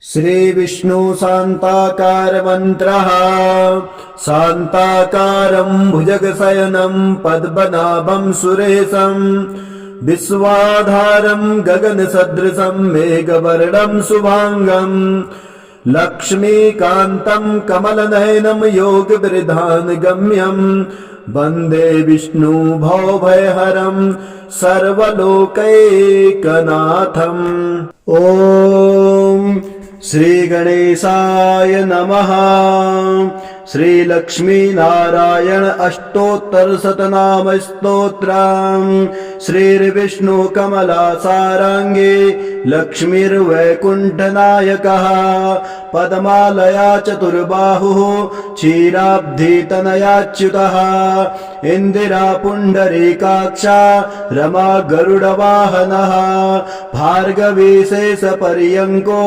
श्री विष्णु शान्ताकार मन्त्रः शान्ताकारं भुजगशयनं पद्मनाभं सुरेशं विश्वाधारं गगनसदृशं मेघवर्णं शुभांगं लक्ष्मीकान्तं कमलनयनं योगवृधानगम्यं वन्दे विष्णु भवभयहरं सर्वलोकैकनाथम्। ॐ श्री गणेशाय नमः। श्री लक्ष्मी नारायण अष्टोत्तर शतनाम स्तोत्रम्। श्रीर्विष्णु कमला सारांगे लक्ष्मीर्वैकुण्ठनायकः पद्मालया चतुर्बाहुः क्षीराब्धि तनयाच्युतः इंदिरा पुण्डरीकाक्षा रमा गरुडवाहनः भार्गवी शेषपर्यङ्को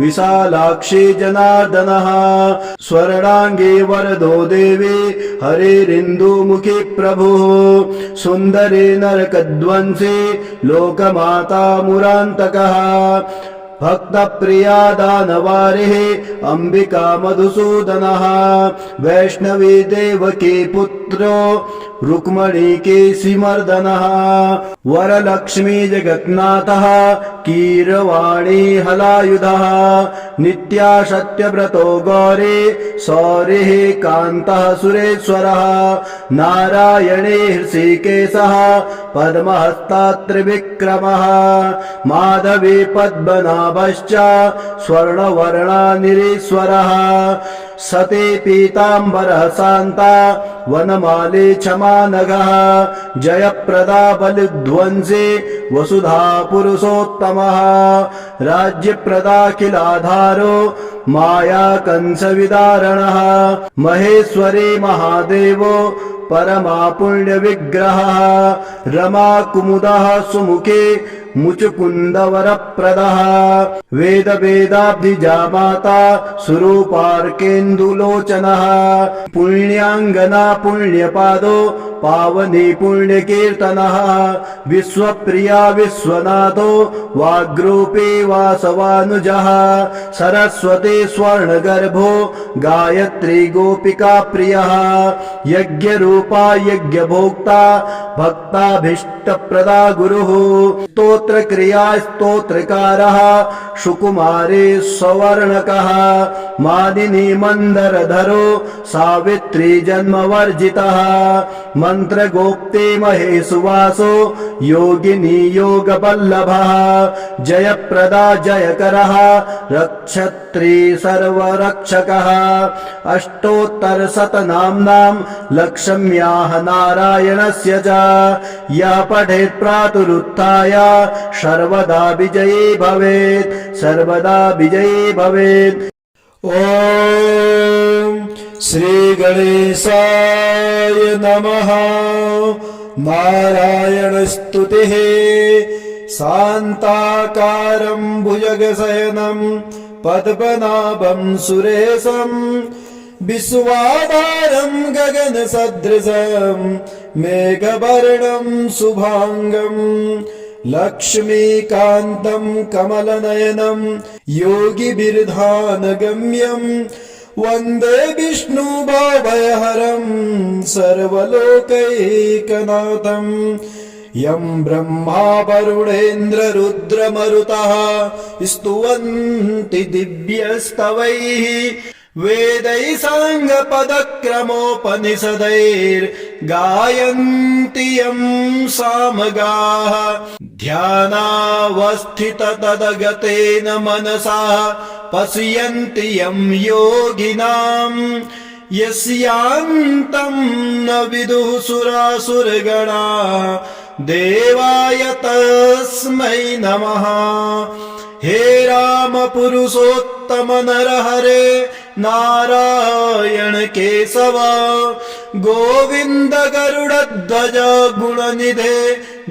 विशालाक्षी जनार्दनः स्वर्णांगी वरदो देवी हरिरिन्दुमुखी प्रभुः सुन्दरी नरकध्वंसी लोकमाता मुरान्तकः भक्तप्रिया दानवारिः अंबिका मधुसूदनः वैष्णवी देवकी पुत्रो रुक्मणी केशिमर्दनः वरलक्ष्मी जगन्नाथः कीरवाणी हलायुधः नित्या सत्यव्रतो गौरी सौरिः कान्तः सुरेश्वरः नारायणे हृषिकेशः पद्महस्ता त्रिविक्रमः माधवी पद्मनाभश्च स्वर्णवर्णा निरीश्वरः सती पीताम्बरः शान्ता वनमाली क्षमानघः जयप्रदा बलिध्वंसी वसुधा पुरुषोत्तमः राज्यप्रदाखिलाधारो माया कंसविदारणः महेश्वरी महादेवो परमा पुण्य विग्रहः रमा कुमुदः सुमुखे मुचुकुन्दवरप्रदः वेद वेदाब्धिजा माता सुरूपार्केन्दुलोचनः पुण्याङ्गना पुण्यपादो पावनी पुण्यकीर्तनः विश्वप्रिया विश्वनाथो वाग्रूपी वासवानुजः सरस्वती स्वर्णगर्भो गायत्री गोपिका प्रियः यज्ञरूपा यज्ञभोक्ता भक्ताभीष्टप्रदा गुरुः स्तोत्रक्रिया स्तोत्रकारः सुकुमारी सवर्णकः मादिनी मन्दरधरो सावित्री जन्मवर्जितः मंत्रगोप्ते महेशुवासो योगिनी योगवल्लभः जयप्रदा जयकरः रक्षत्री सर्वरक्षकः अष्टोत्तरशतनाम्नां लक्ष्म्याः नारायणस्य च यः पठेत् प्रातरुत्थाय सर्वदा विजयी भवेत् सर्वदा विजयी भवेत्। ॐ श्री गणेशाय नमः। नारायण स्तुतिः शान्ताकारं भुजगशयनं पद्मनाभं सुरेशं विश्वाधारं गगनसदृशं मेघवर्णं शुभांगं लक्ष्मीकान्तं कमलनयनं योगिविरधानगम्यं वन्दे विष्णु भवभयहरं सर्वलोकैकनाथं यं ब्रह्मा वरुणेन्द्र रुद्रमरुतः स्तुवन्ति दिव्यस्तवैः वेदैः साङ्गपदक्रमोपनिषदैर्गायन्ति यं सामगाः ध्यानावस्थिततदगतेन मनसा पश्यन्ति यं योगिनां यस्यान्तं न विदुः सुरासुरगणा देवाय तस्मै नमः। हे राम पुरुषोत्तम नरहरे नारायण केशव गोविंद गरुड़ध्वज गुणनिधे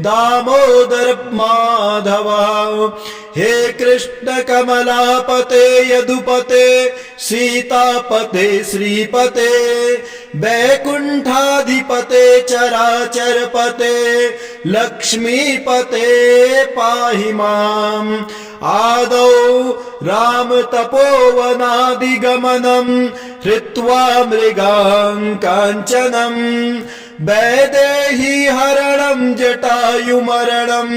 दामोदर माधव हे कृष्ण कमलापते यदुपते सीतापते श्रीपते वैकुंठाधिपते चराचरपते लक्ष्मीपते पाहि माम् आदौ रामतपोवनादिगमनम् हृत्वा मृगान् काञ्चनम् वैदेही हरणम् जटायुमरणम्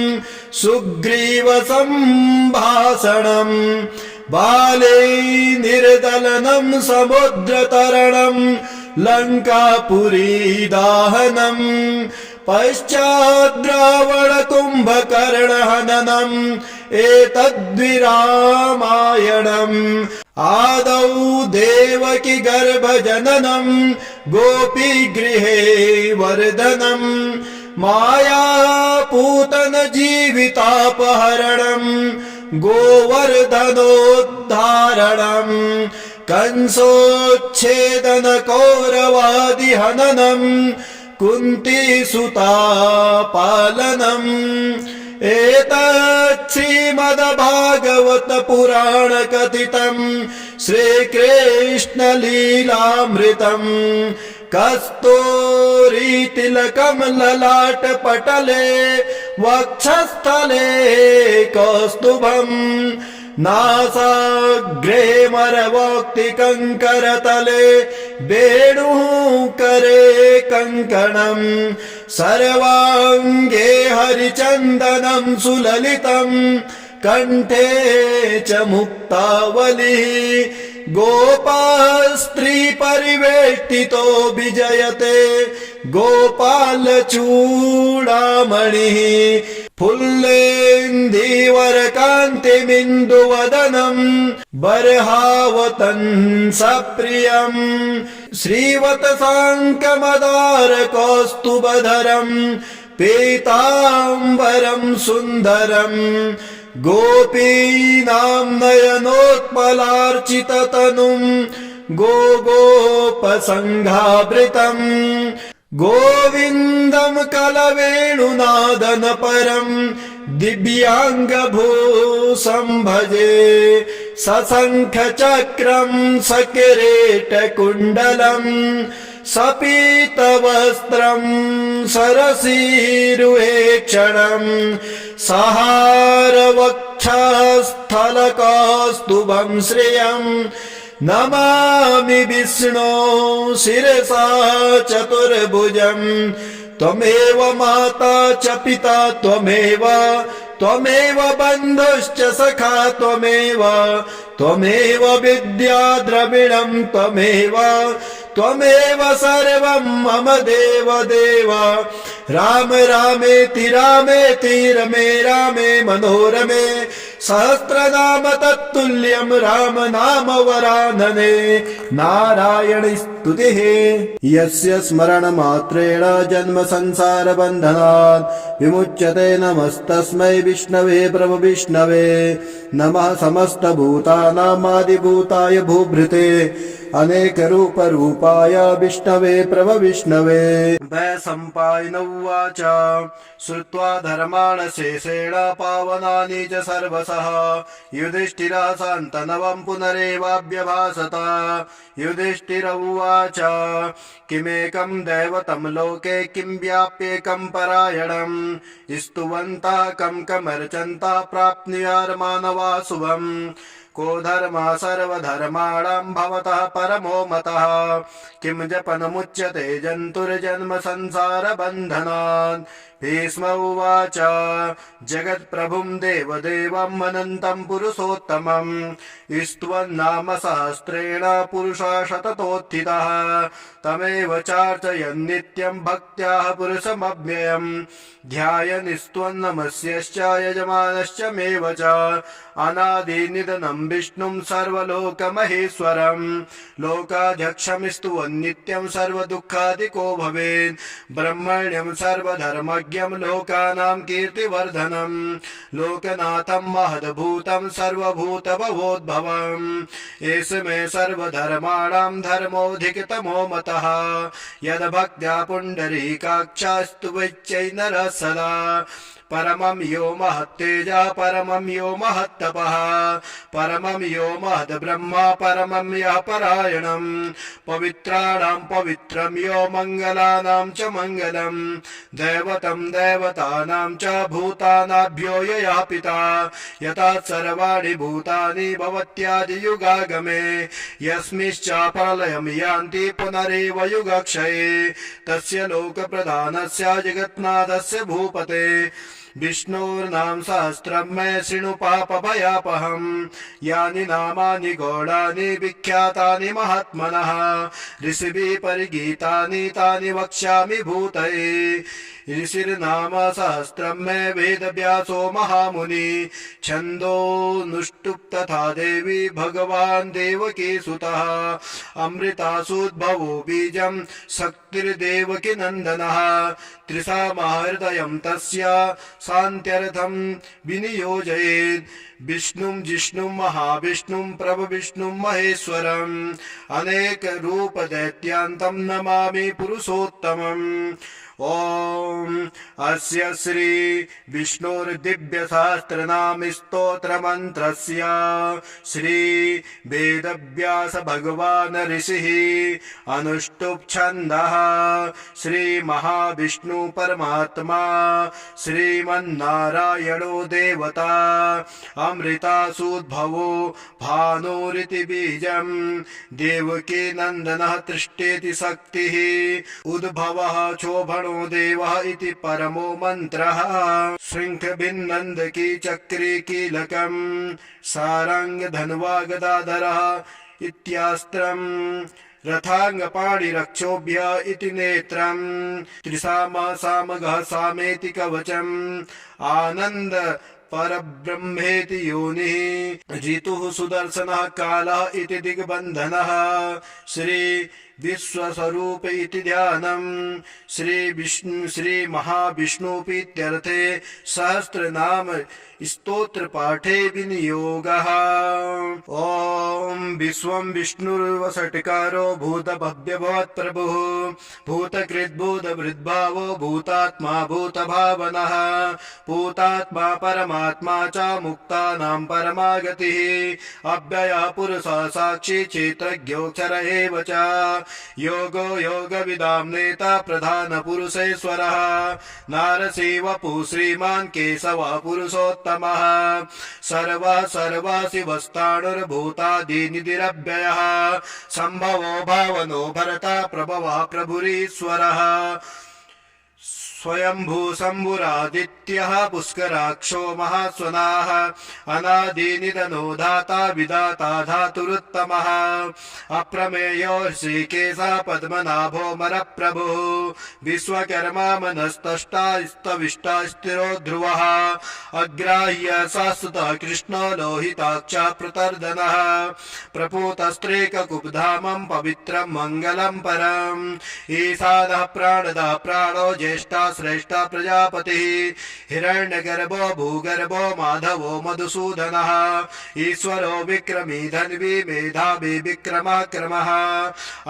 सुग्रीवसम्भाषणम् बाले निर्दलनम् समुद्रतरणम् लङ्कापुरीदाहनम् पश्चाद्रावणकुम्भकर्णहननम् एतद्विरामायणम् आदौ देवकी गर्भजननम् गोपीगृहे वर्धनम् मायापूतन जीवितापहरणम् गोवर्धनोद्धारणम् कंसोच्छेदन कौरवादिहननम् कुन्तीसुतापालनम् एतत् श्रीमद्भागवत पुराण कथितम् श्रीकृष्णलीलामृतम् कस्तूरीतिलकम् ललाटपटले वक्षस्थले कौस्तुभम् नासाग्रे मरवोक्तिकङ्करतले वेणुः करे कङ्कणम् सर्वाङ्गे हरिचन्दनम् सुललितम् कण्ठे च मुक्तावलिः गोपास्त्री परिवेष्टितो विजयते गोपालचूडामणिः फुल्लेन्दीवरकान्तिमिन्दुवदनम् बर्हावतन् सप्रियम् श्रीवत्साङ्कमदारकौस्तुभधरम् पीताम्बरम् सुन्दरम् गोपीनाम् नयनोत्पलार्चिततनुम् गोपसङ्घावृतम् गोविन्दम् कलवेणुनादनपरम् दिव्याङ्गभूषम् भजे सशङ्खचक्रम् सकिरीटकुण्डलम् सपीतवस्त्रम् सरसीरुहेक्षणम् सहारवक्षस्थलकौस्तुभम् श्रियम् नमामि विष्णो शिरसा चतुर्भुजम् त्वमेव माता च पिता त्वमेव बन्धुश्च सखा त्वमेव विद्या द्रविणम् त्वमेव सर्वम् मम देव राम रामेति रमे रामे मनोरमे सहस्रनाम तत्तुल्यम् राम नाम वरानने नारायण स्तुतिः यस्य स्मरणमात्रेण जन्म संसार बन्धनात् विमुच्यते नमस्तस्मै विष्णवे प्रभु विष्णवे नमः समस्तभूतानामादिभूताय भूभृते अनेक रूप रूपाय विष्णवे प्रभ विष्णवे वैशम्पायन उवाच श्रुत्वा धर्माण शेषेण पावनानि च सर्वशः युधिष्ठिरः शान्तनवम् पुनरेवाभ्यभाषत युधिष्ठिर उवाच किमेकम् दैवतम् लोके किं व्याप्येकम् परायणम् स्तुवन्तः कमर्चन्तः प्राप्नुयार्मानवा शुभम् को धर्मः सर्वधर्माणाम् भवतः परमो मतः किं जपनमुच्यते जन्तुर्जन्म संसार बन्धनात् भीष्म उवाच जगत्प्रभुम् देवदेवम् अनन्तम् पुरुषोत्तमम् स्तुवन्नाम सहस्रेण पुरुषः शततोत्थितः तमेव चार्चयन् नित्यम् भक्त्या पुरुषमव्ययम् ध्यायन् स्तुवन्नमस्यश्च यजमानश्च मेव च अनादिनिधनम् विष्णुम् सर्वलोकमहेश्वरम् लोकाध्यक्षम् स्तुवन् नित्यम् सर्वदुःखादिको भवेत् ब्रह्मण्यम् सर्वधर्मज्ञम् लोकानाम् कीर्तिवर्धनम् लोकनाथम् महद्भूतम् सर्वभूतभवोद्भवम् एष मे सर्वधर्माणाम् धर्मोऽधिकतमो मतः यद्भक्त्या पुण्डरीकाक्षास्तु वैच्चै नरः सदा परमं यो महत्तेजः परमं यो महत्तपः परमं यो महद्ब्रह्म परमं यः परायणम् पवित्राणां पवित्रं यो मङ्गलानां च मङ्गलम् दैवतं देवतानां च भूतानाभ्यो यः पिता यथा सर्वाणि भूतानि भवत्यादियुगागमे यस्मिश्च प्रलयं यान्ति पुनरेव युगक्षये तस्य लोकप्रधानस्य जगन्नाथस्य भूपते विष्णोर्नाम सहस्रं मे शृणु पापभयापहम् यानि नामानि गौणानि विख्यातानि महात्मनः ऋषिभिः परिगीतानि तानि वक्ष्यामि भूतये ऋषिर्नाम सहस्रं मे वेदव्यासो महामुनि छन्दोनुष्टुप् तथा देवी भगवान् देवकी सुतः अमृतासूद्भवो बीजं शक्तिर्देवकी नन्दनः त्रिसामहृदयं तस्य शान्त्यर्थं विनियोजयेत् विष्णुं जिष्णुं महाविष्णुं प्रभविष्णुं महेश्वरम् अनेक रूप दैत्यान्तं नमामि पुरुषोत्तमम् ओम अस्य श्री विष्णुर्दिव्य सहस्रनाम स्तोत्र मंत्रस्य श्री वेदव्यास भगवान ऋषिः अनुष्टुप् छन्दः श्री महाविष्णु परमात्मा श्रीमन्नारायणो देवता अमृतासूद्भवो भानुरिति बीजं देवकी नन्दनः तृष्टेति शक्तिः उद्भवः क्षोभणो देवः इति परमो मंत्रः शृंखभिन्नन्दकी चक्री कीलकम् सारंग धन्वा गदाधरः इत्यास्त्रम् रथांगपाणिरक्षोभ्य इति नेत्रम् त्रिसामा सामगः सामेति कवचम् आनंद परब्रह्मेति योनिः ऋतुः सुदर्शनः कालः इति दिग्बन्धनः श्री विश्वस्वरूप इति ध्यानम् श्री महाविष्णुपीत्यर्थे सहस्रनाम स्तोत्र पाठे विनियोगः ओम विश्वं विष्णुर्वषट्कारो भूत भव्य भवत् प्रभुः भूतकृत् भूत वृद्भावो भूतात्मा भूत भावनः भूतात्मा परमात्मा च मुक्तानां परमागतिः अव्ययः पुरुषः साक्षी क्षेत्रज्ञोऽक्षर एव च योगो योगविदां नेता प्रधान पुरुषेश्वरः नारसिंहवपुः श्रीमान् केशवः पुरुषोत्तमः सर्वः सर्वाशिवस्ताणुर्भूतादिनिधिरव्ययः सम्भवो भावनो भरता प्रभवः प्रभुरीश्वरः स्वयंभू शंभुरादित्यः पुष्कराक्षो महास्वनाः अनादिनिधनो धाता विधाता धातुरुत्तमः अप्रमेयो ऋषिकेशः पद्मनाभो मरप्रभुः विश्वकर्मा मनस्तष्टा स्तविष्टा स्थिरो ध्रुवः अग्राह्य शाश्वतः कृष्णो लोहिताक्षः प्रतर्दनः प्रपूतस्त्रीककुब्धामं पवित्रं मङ्गलं परम् ईशानः प्राणदः प्राणो ज्येष्ठा श्रेष्ठ प्रजापतिः हिरण्यगर्भो भूगर्भो माधवो मधुसूदनः ईश्वरो विक्रमी धन्वी मेधावी विक्रमाक्रमः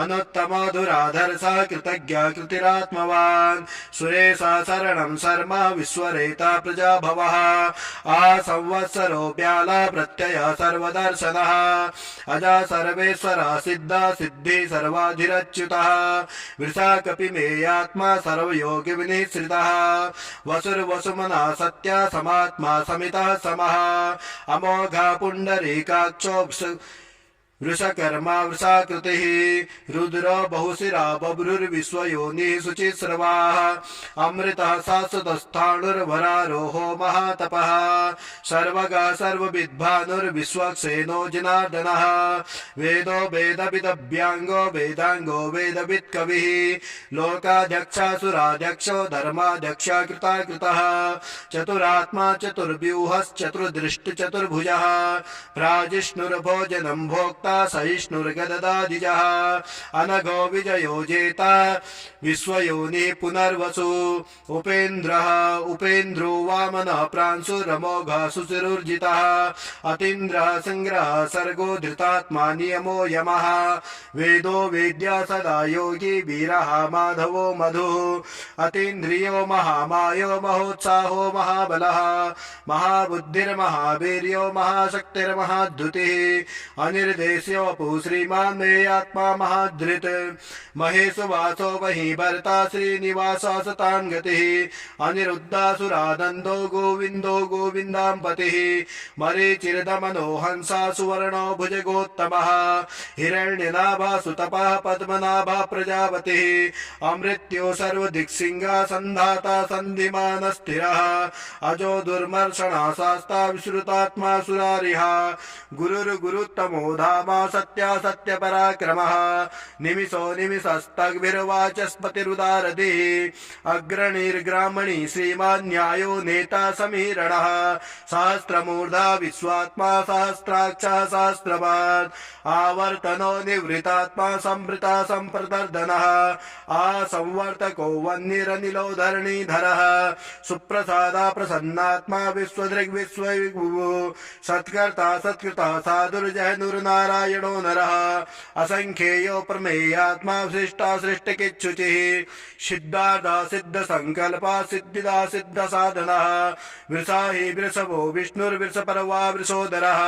अनुत्तमो दुराधर्षः कृतज्ञः कृतिरात्मवान् सुरेशः शरणं शर्मा विश्वरेता प्रजाभवः आ संवत्सरो व्याला प्रत्ययः सर्वदर्शनः अजा सर्वेश्वरः सिद्धा सिद्धि सर्वाधिरच्युतः वृषा कपिमेयात्मा सर्वयोगिविनिः श्रितः वसुर्वसुमना सत्या समात्मा समितः समः अमोघा पुण्डरीकाक्षो वृषकर्मा वृषाकृतिः रुद्रो बहुशिरा बभ्रुर्विश्वयोनिः शुचिस्रवाः अमृतः शाश्वतस्थाणुर्वरारोहो महातपः सर्वगा सर्वविद्भानुर्विश्वक्सेनो जनार्दनः वेदो वेदविदभ्याङ्गो वेदाङ्गो वेदवित् कविः लोकाध्यक्षासुराध्यक्षो धर्माध्यक्ष कृताकृतः चतुरात्मा चतुर्व्यूहश्चतुर्दृष्टिचतुर्भुजः प्राजिष्णुर्भोजनं भोक्ता विजेता सहिष्णुर्गददादिजः अनघो विजयो जेता विश्वयोनि पुनर्वसु उपेन्द्रः उपेन्द्रो वामनः प्रांशुरमोघः सुचिरुर्जितः अतीन्द्रः संग्रहः सर्गो धृतात्मा नियमो यमः वेदो वेद्य सदा योगी वीरः माधवो मधुः अतीन्द्रियो महामायो महोत्साहो महाबलः महाबुद्धिर्महावीर्यो महाशक्तिर्महाद्युतिः अनिर्देश्यो वपुः श्रीमान् मे आत्मा महाधृत् महेशु वासो वही भर्ता श्रीनिवास सतां गतिः अनिरुद्धासुरानन्दो गोविन्दो गोविन्दां पतिः मरीचिर्दमनो हंसा सुवर्णो भुजगोत्तमः हिरण्यनाभा सुतपः पद्मनाभा प्रजापतिः अमृत्यो सर्वदिक्सिंहा सन्धाता सन्धिमान् स्थिरः अजो दुर्मर्षणा शास्ता विश्रुतात्मा सुरारिः गुरुर्गुरुत्तमो धामा सत्या सत्यपराक्रमः निमिषो निमिषस्तग्भिर्वाचस्पतिरुदारधिः अग्रणीर्ग्रामणी श्रीमान् न्यायो नेता समीरणः सहस्रमूर्धा विश्वात्मा सहस्राक्षः सहस्रपात् आवर्तनो निवृतात्मा संवृता संप्रदर्दनः आसंवर्तको वह्निरनिलो धरणीधरः सुप्रसादा प्रसन्नात्मा विश्वदृग्विश्वविभुः सत्कर्ता सत्कृता साधुर्जयनुर्नारायणो नरः असंख्येयो प्रमेयात्मा सृष्टा सृष्टिकिच्छुचिः सिद्धार्था सिद्ध संकल्पा सिद्धिदा सिद्ध साधनः वृषाहि वृषभो विष्णुर्वृषपर्वा वृषोदरः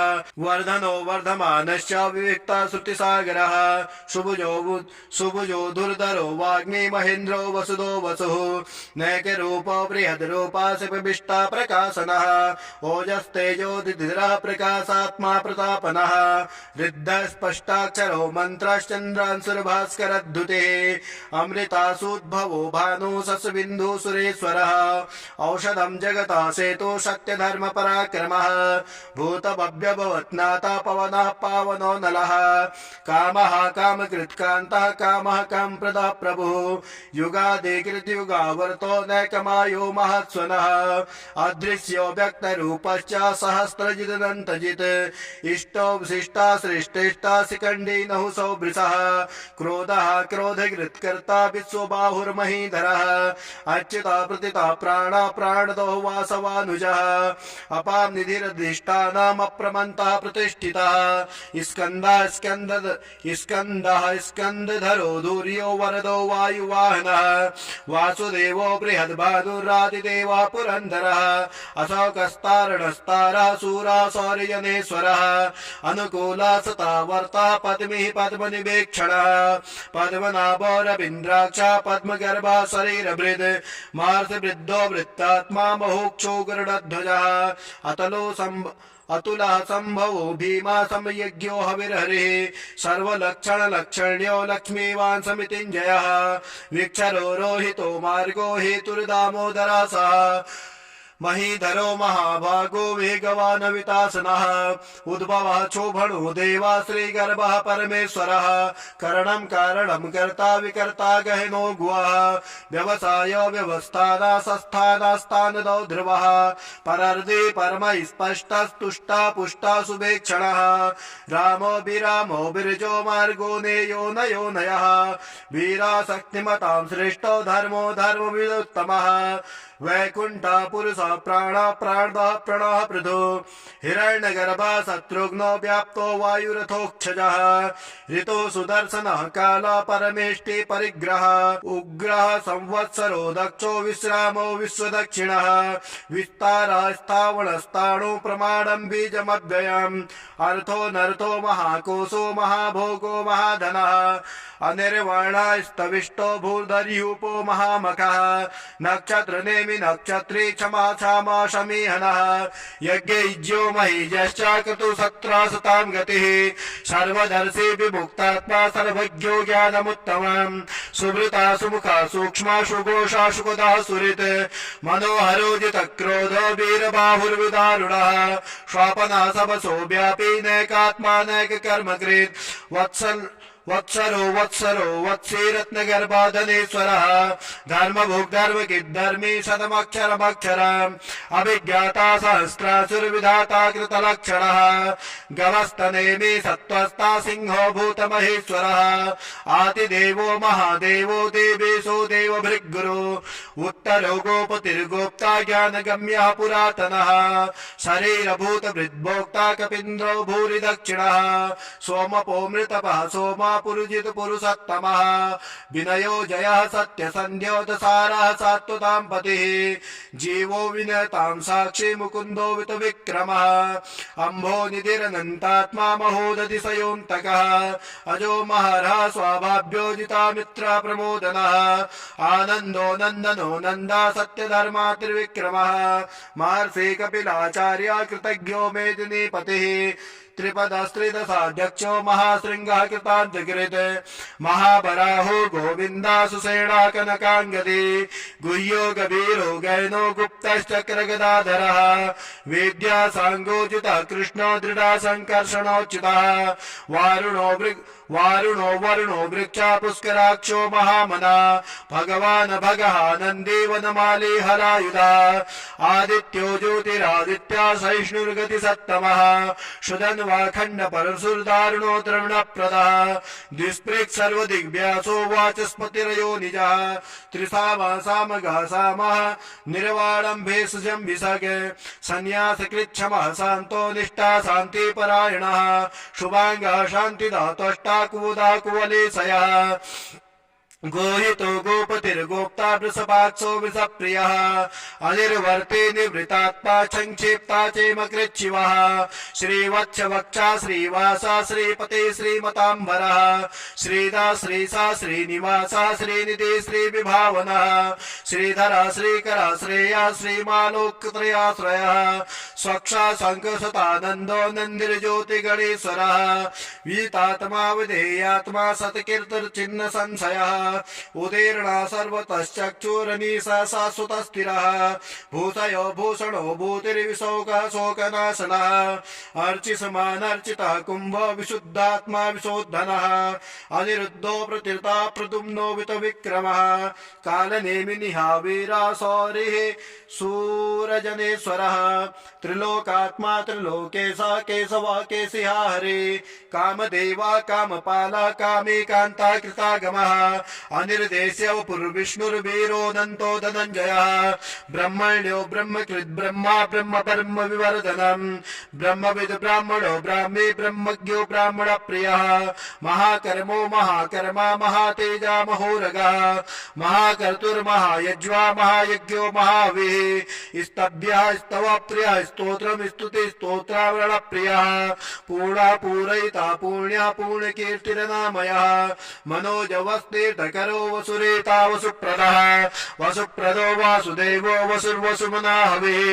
वर्धनो वर्धमानश्च विविक्ता श्रुतिसागरः सुभुजो दुर्धरो वाग्मी महेन्द्रो वसुदो वसुः नैकरूपो बृहद्रूपा शिवविष्टा प्रकाशनः ओजस्तेजो दिधिरः प्रकाशात्मा प्रतापनः रिद्धः स्पष्टाक्षरो मन्त्रश्चन्द्रांशुर्भास्करद्युतिः अमृतासूद्भवो भानु सस्बिन्दु सुरेश्वरः औषधं जगता सेतो सत्यधर्म पराक्रमः भूतभव्यभवत्नाथा पवनः पावनो नलः कामः कामकृत्कान्तः कामः कामप्रदः प्रभुः युगादिकृतयुगावर्तो नैकमायो महत्स्वनः अदृश्यो व्यक्तरूपश्च सहस्रजिदनन्तजित् इष्टो विशिष्टा सृष्टिष्टा शिखण्डी नहुसो वृषः क्रोधः क्रोधकृत्कर्ता विश्वबाहुर्महीधरः अच्युता प्रतिता प्राणा प्राणदो वासवानुजः अपां निधिरधिष्ठानम् अप्रमन्तः प्रतिष्ठितः स्कन्दः स्कन्दधरो धूर्यो वरदो वायुवाहनः वासुदेवो बृहद्भानुरादिदेवः पुरन्दरः अशोकस्तारणस्तारः शूरः सौर्यजनेश्वरः अनुकूला सता वर्ता पद्मिः पद्मनिवेक्षणः पद्मनाभो रवीन्द्राक्षः पद्मगर्भः शरीरभृद् मार्षवृद्धो वृत्तात्मा महोक्षो गरुडध्वजः अतुलः संभवो भीमा समयज्ञो हविर्हरिः सर्वलक्षणलक्षण्यो लक्ष्मीवान् समितिञ्जयः विक्षरो रोहितो मार्गो हेतुर्दामोदरासः महीधरो महाभागो वेगवान् वितासनः उद्भवः क्षोभणो देवा श्रीगर्भः परमेश्वरः करणं कारणं कर्ता विकर्ता गहनो गुवः व्यवसाय व्यवस्थाना संस्थानास्तानदो ध्रुवः परर्दे परम स्पष्टस्तुष्टा पुष्टा सुभेक्षणः रामो विरजो मार्गो नेयो नयो नयः वीराशक्तिमतां श्रेष्ठो धर्मो धर्मविदुत्तमः वैकुंठा पुरुष प्राण प्राणः प्रणः पृथु हिरण्यगर्भः शत्रुघ्नो व्याप्तो वायुरथोक्षजः ऋतो सुदर्शनः कालः परमेष्टि परिग्रहः उग्रः संवत्सरो दक्षो विश्रामो विश्वदक्षिणः विस्तारः स्थावणस्ताणु प्रमाणं बीजमव्ययम् अर्थो नर्थो महाकोशो महाभोगो महाधनः अनिर्वाणास्तविष्टो भूर्धर्यूपो महामखः नक्षत्र नेमि नक्षत्री क्षमा क्षमा शमीहनः यज्ञो महीजश्च क्रतुसत्रासतां गतिः सर्वदर्शी विमुक्तात्मा सर्वज्ञो ज्ञानमुत्तमम् सुवृता सुमुखा सूक्ष्मा सुघोषा सुखदा सुहृत् मनोहरो जितक्रोधो वीरबाहुर्विदारुणः स्वापना सबसो व्यापी नैकात्मा नैककर्मकृत् वत्सरो वत्सरो वत्सी रत्नगर्भाधनेश्वरः धर्मभुग्धर्मकिद्धर्मी शतमक्षरमक्षरम् अभिज्ञाता सहस्रासुरविधाता कृतलक्षणः गवस्तनेमि सत्त्वस्ता सिंहो भूतमहेश्वरः आदिदेवो महादेवो देवेशो देवभृग्गुरो उत्तरो गोपतिर्गोप्ता ज्ञानगम्यः पुरातनः शरीरभूतभृद्भोक्ता कपीन्द्रो भूरि दक्षिणः सोमपो मृतपः सोमा पुरुजित पुरुषोत्तमः विनयो जयः सत्यसन्ध्यो दसारः सात्वतां पतिः जीवो विनतां साक्षी मुकुन्दो वितविक्रमः अम्भो निधिरनन्तात्मा महोदधिशयोऽन्तकः अजो महरः स्वाभाभ्योजिता मित्रा प्रमोदनः आनन्दो नन्दनो नन्दा सत्यधर्मा त्रिविक्रमः महर्षि कपिलाचार्य कृतज्ञो मेदिनीपतिः त्रिपदस्त्रिदशाध्यक्षो महाशृंगः कृतान्तकृत् महाबराहो गोविन्दा सुषेणा कनकाङ्गदी गुह्यो गभीरो गैनो गुप्तश्चक्रगदाधरः वेद्या साङ्गोचितः कृष्णो दृढा सङ्कर्षणोच्युतः वारुणो वरुणो वृक्षा पुष्कराक्षो महामना भगवान् भगः नन्दी वनमाली हरायुधा आदित्यो ज्योतिरादित्या सहिष्णुर्गति सत्तमः शुधन्वाखण्ड परशुर्दारुणो द्रवणप्रदः द्विस्पृक् सर्वदिग्भ्यासो वाचस्पतिरयो निजः त्रिसामः सामः निर्वाणं भेषजं विसग संन्यासकृच्छमः शान्तो निष्ठा शान्तिपरायणः शुभाङ्गः शान्तिदातष्टा कुमुदा कुवलेशयः गोहितो गोपतिर्गोप्ता वृषभाक्षो वृषप्रियः अनिर्वर्ते निवृतात्मा संक्षिप्ता चेमकृच्छिवः श्रीवत्सवक्षा श्रीवासा श्रीपते श्रीमताम्बरः श्रीदा श्रीसा श्रीनिवासा श्रीनिधि श्रीविभावनः श्रीधरा श्रीकरा श्रेया श्रीमालोकत्रयाश्रयः स्वक्षा शङ्खसतानन्दो नन्दिर्ज्योतिगणेश्वरः वीतात्मा विधेयात्मा सत्कीर्तिर्चिह्न संशयः उदीर्णा सर्वतश्चक्षुरनीशा शाश्वतस्थिरः भूषयो भूषणो भूतिर्विशोकः शोकनाशनः अर्चिसमानर्चितः कुम्भो विशुद्धात्मा विशोद्धनः अनिरुद्धो प्रतीर्ता प्रद्युम्नो वितविक्रमः कालनेमिनिः वीरा सौरिः सूरजनेश्वरः त्रिलोकात्मा त्रिलोकेशः केशवा केशिहा हरे कामदेवा कामपाला कामेकान्ता कृतागमः अनिर्देश्य पुर्विष्णुर्वीरोऽनन्तो धनञ्जयः ब्रह्मण्यो ब्रह्मकृत् ब्रह्मा ब्रह्म ब्रह्म विवर्धनम् ब्रह्मविद् ब्राह्मणो ब्राह्मी ब्रह्मज्ञो ब्राह्मण प्रियः महाकर्मो महाकर्मा महातेजा महोरगः महाकर्तुर्महायज्वा महायज्ञो महावीः स्तभ्यः स्तव प्रियः स्तोत्रम् स्तुति स्तोत्रावरण प्रियः पूर्णा पूरयिता पुण्या पूर्णकीर्तिरनामयः मनोजवस्तीर्थकरो वसुरेता वसुप्रदः वसुप्रदो वासुदेवो वसुर्वसुमना हविः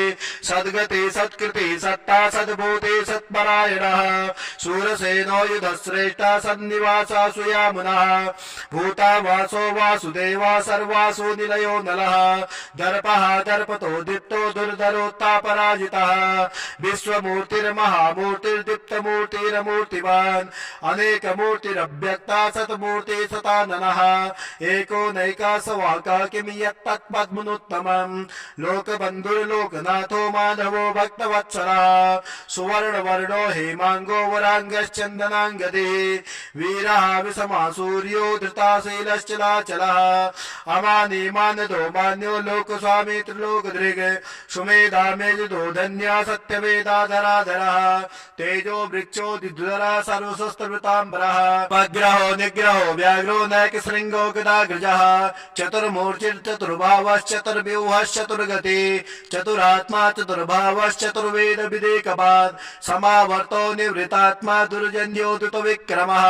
सद्गति सत्कृति सत्ता सद्भूते सत्परायणः शूरसेनो युधश्रेष्ठा सन्निवासा सुयामुनः भूता वासो वासुदेवा सर्वासु निलयो नलः दर्पः दर्पतो दीप्तो दुर्धरोत्तापराजितः विश्वमूर्तिर्महामूर्तिर्दीप्तमूर्तिरमूर्तिवान् अनेकमूर्तिरव्यक्ता सतमूर्ति सताननः एको नैकासवाका किं यत्तत्पद्मनुत्तमम् लोकबन्धुर्लोकनाथो माधवो भक्तवत्सलः सुवर्णवर्णो हेमाङ्गो वराङ्गश्चन्दनाङ्गदे वीरः विषमा सूर्यो धृताशीलश्चलाचलः अमानी मानदो मान्यो लोकस्वामी त्रिलोकधृग सुमेधा मेजदो धन्या सत्यवेदाधराधरः तेजो वृक्षो दिद्वरः सर्वशस्त्रवृताम्बरः पग्रहो निग्रहो व्याघ्रो नैकशृङ्गो गदाग्रजः चतुर्मूर्तिर्चतुर्भावश्चतुर्व्यूहश्चतुर्गति चतुरात्मा चतुर्भावश्चतुर्वेद विदेकपात् समावर्तो निवृतात्मा दुर्जन्यो दुतविक्रमः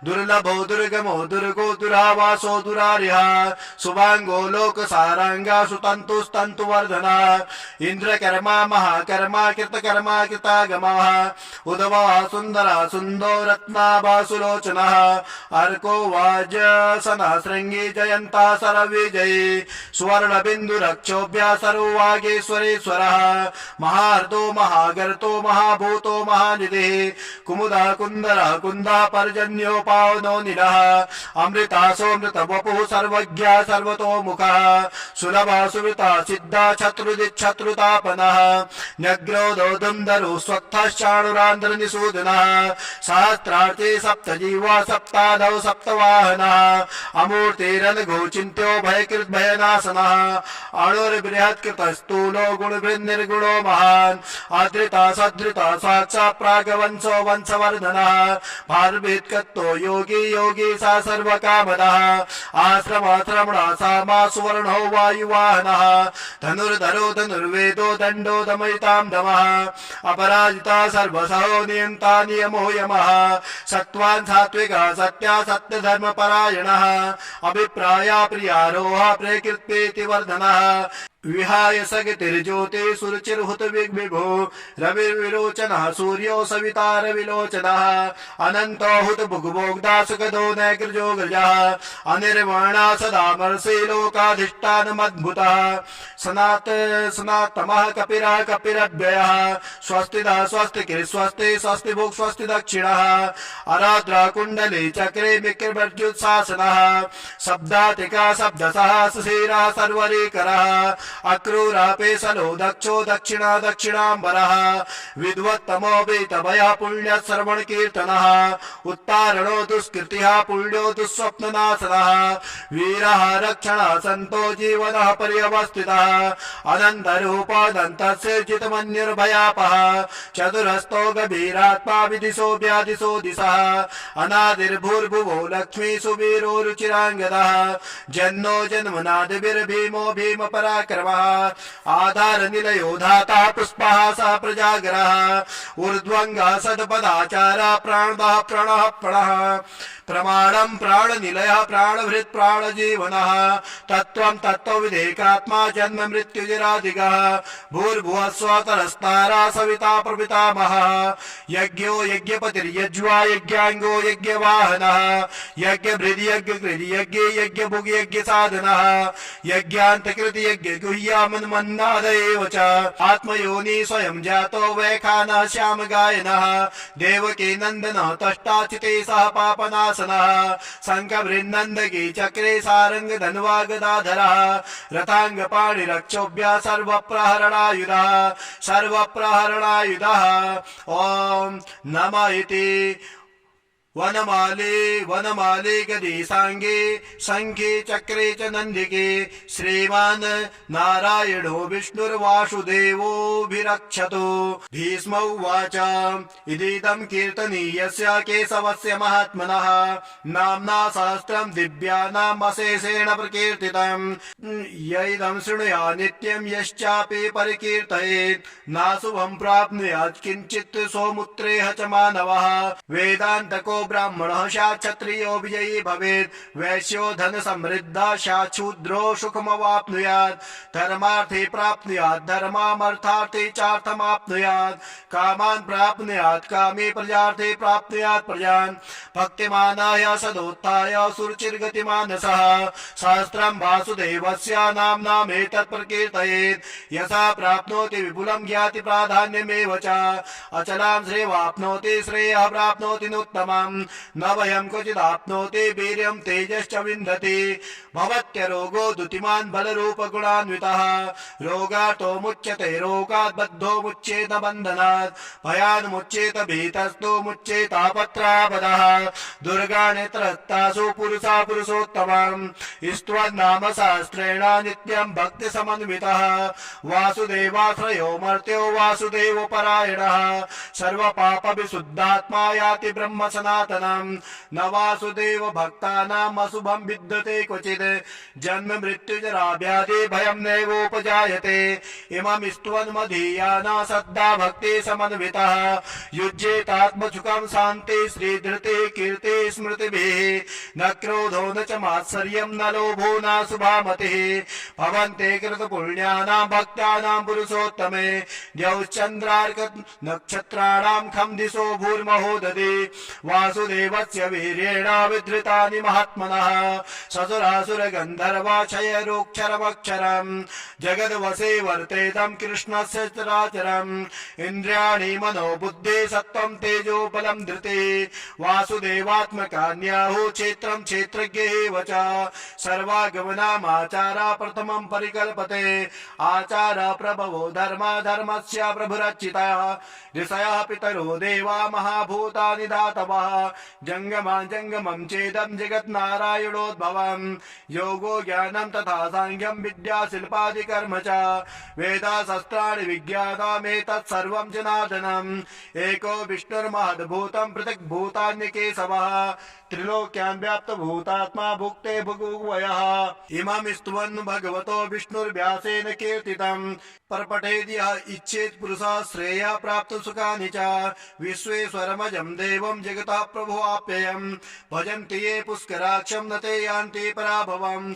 दुर्लभो दुर्गमो दुर्गो दुरावासो दुरारिः शुभाङ्गो लोकसाराङ्गा सुतन्तुस्तन्तुवर्धनः इन्द्रकर्मा महाकर्मा कृतकर्मा कृतागमः उदवः सुन्दरः सुन्दो रत्नाभासुलोचनः अर्को वाज सुदर्शना श्रृंगी जयंता सर्वविजयी सुवर्णबिन्दुरक्षोभ्य सर्ववागेश्वरेश्वरः महार्दो महागर्तो महाभूतो महानिधिः कुमुदा कुन्दरः कुन्दा पर्जन्यो पावनो निलः अमृतासोऽमृतवपुः सर्वज्ञा सर्वतोमुखः सुलभा सुवृता सिद्धा शत्रुदिच्छत्रुतापनः न्यग्रोधो दुन्दरो स्वत्थश्चाणुरान्ध्रनिषूदनः सहस्रार्थे सप्तजीवा सप्तादौ सप्तवाहनः अमूर्तिरनघो चिन्त्यो भयकृद्भयनाशनः अणुर्बृहत्कृतस्थूलो गुणभृन्निर्गुणो महान् आदृता सदृता साक्षात् प्रागवंशो वंशवर्धनः भारभीत्कत्तो योगी योगी सा सर्वकामदः आश्रमाश्रमणा सामा सुवर्णो वायुवाहनः धनुर्धरो धनुर्वेदो दण्डो दमयितां दमः अपराजिता सर्वसहो नियन्ता नियमो यमः सत्त्वान् सात्विकः सत्या सत्यधर्मपरायणः अभिप्राया प्रियारोह प्रकृत्येति वर्धनः विहाय सगतिर्ज्योति सुरुचिर्हुत विभो रविर्विलोचनः सूर्यो सवितार विलोचनः अनन्तो हुत भुग्भोग्धा सुखदो नैकृजो गजः अनिर्वाणा सदा मर्षि लोकाधिष्ठानमद्भुतः सनातमः कपिरः कपिरव्ययः स्वस्तिदा स्वस्तिकिः स्वस्ति स्वस्ति भुक् स्वस्ति दक्षिणः अराद्रा कुण्डली चक्रे विक्रमर्जुत्सासनः शब्दातिका शब्दसः सुशीरः सर्वरीकरः अक्रूरापेशलो दक्षो दक्षिणा दक्षिणाम्बरः विद्वत्तमो वेतभयः पुण्यः श्रवण कीर्तनः उत्तारणो दुष्कृतिः पुण्यो दुःस्वप्ननाशनः वीरः रक्षणः सन्तो जीवनः पर्यवस्थितः अनन्तरूपादन्तस्य जितमन्युर्भयापः चतुरस्तो गभीरात्मा विदिशो व्यादिशो दिशः अनादिर्भूर्भुवो लक्ष्मी सुवीरो रुचिराङ्गदः जन्नो जन्मनादिर्भीमो भीम पराक्रमः आधार निलयो धाता पुष्पः स प्रजागरः ऊर्ध्वङ्गः सदपदाचारः प्राणदः प्रणः प्रणः प्रमाणं प्राणनिलयः प्राणभृत् प्राणजीवनः तत्त्वं तत्त्वविदेकात्मा जन्म मृत्युजराधिगः भूर्भुवः स्वतरस्तारा सविता प्रपितामहः यज्ञो यज्ञपतिर्यज्वा यज्ञाङ्गो यज्ञवाहनः यज्ञभृद् यज्ञकृद् यज्ञे यज्ञभुग् यज्ञसाधनः यज्ञान्तकृति यज्ञगुह्यामन्मन्नाद एव च आत्मयोनि स्वयं जातो वैखानः श्यामगायनः देवकी नन्दनः तष्टाचिते सह पापनाश शङ्खभृन्नन्दकी चक्रे सारंग धन्वा गदाधरः रथांग पाणिरक्षोभ्यः सर्वप्रहरणायुधः ॐ नमः इति वनमाले वनमाले गदे सांगे शंखे चक्रे च नंदिके श्रीमान् नारायणो विष्णुर्वासुदेवोऽभिरक्षतु भीष्म उवाच इदीदं कीर्तनीयस्य केशवस्य महात्मनः नाम्ना सहस्रं दिव्यानाम् अशेषेण प्रकीर्तितं यैदं शृणुया नित्यं यश्चापि परिकीर्तयेत् नाशुभं प्राप्नुयात् किञ्चित् सौमुत्रेह च मानवः वेदान्तको ब्राह्मणः स्यात् क्षत्रियो विजयी भवेत् वैश्यो धन समृद्धः स्यात् शूद्रो सुखमवाप्नुयात् धर्मार्थे प्राप्नुयात् धर्मामर्थार्थे चार्थमाप्नुयात् कामान् प्राप्नुयात् कामे प्रजार्थे प्राप्नुयात् प्रजान् भक्तिमानाय सदोत्थाय सुरुचिर्गतिमानसः सहस्रं वासुदेवस्य नाम्नामेतत् प्रकीर्तयेत् यथा प्राप्नोति विपुलं ज्ञाति प्राधान्यमेव च अचलां श्रेयवाप्नोति श्रेयः प्राप्नोति नोत्तमम् न भयं क्वचिदाप्नोति वीर्यं तेजश्च विन्दति भवत्यरोगो दुतिमान् बलरूपगुणान्वितः रोगार्तो मुच्यते रोगात् बद्धो मुच्येत बन्धनात् भयान् मुच्येत भीतस्तो मुच्येतापत्रापदः दुर्गाणि त्रस्तासु पुरुषा पुरुषोत्तमम् स्तुवन्नाम सहस्रेण नित्यं भक्तिसमन्वितः वासुदेवाश्रयो मर्त्यो वासुदेवपरायणः सर्वपापविशुद्धात्मा याति ब्रह्म सनातनम् न वासुदेव भक्तानाम् अशुभं विद्यते क्वचित् जन्म मृत्युजरा व्याधि भयं नैवोपजायते इमं स्तुवन् मदीयाना सद्दा भक्ति समन्वितः युज्येतात्मसुखं शान्ति श्रीधृति कीर्ति स्मृतिभिः न क्रोधो न च मात्सर्यं न लोभो न शुभामतिः भवन्ते कृतपुण्यानां भक्तानां पुरुषोत्तमे द्यौश्चन्द्रार्क नक्षत्राणां खं दिशो भूर्महो ददे वासुदेवस्य वीर्येण विधृतानि महात्मनः ससुरासुर गन्धर्वाक्षयरोक्षरमक्षरम् जगद्वसे वर्तेतं कृष्णस्य चराचरम् इन्द्रियाणि मनो बुद्धि सत्त्वं तेजो बलं धृते वासुदेवात्मकान्याहु क्षेत्रं क्षेत्रज्ञेव च सर्वागमनामाचारा प्रथमं परिकल्पते आचार प्रभवो धर्मा धर्मस्य प्रभुरचितः ऋषयः पितरो देवा महाभूतानि धातवः जङ्गमं चेदं जगन्नारायणोद्भवम् योगो ज्ञानं तथा साङ्ख्यं विद्या शिल्पादिकर्म च वेदाशस्त्राणि विज्ञानमेतत् सर्वं जनार्दनम् एको विष्णुर्महद्भूतं पृथक् भूतान्यकेशवः त्रिलोक्यान् व्याप्तभूतात्मा भुक्ते भुगुवयः इमं स्तुवन् भगवतो विष्णुर्व्यासेन कीर्तितम् परपठेद् यः इच्छेत् पुरुषः श्रेयः प्राप्तुं सुखानि च विश्वेश्वरमजं देवं जगतः प्रभुवाप्ययम् भजन्ति ये पुष्कराक्षं न ते यान्ति पराभवम्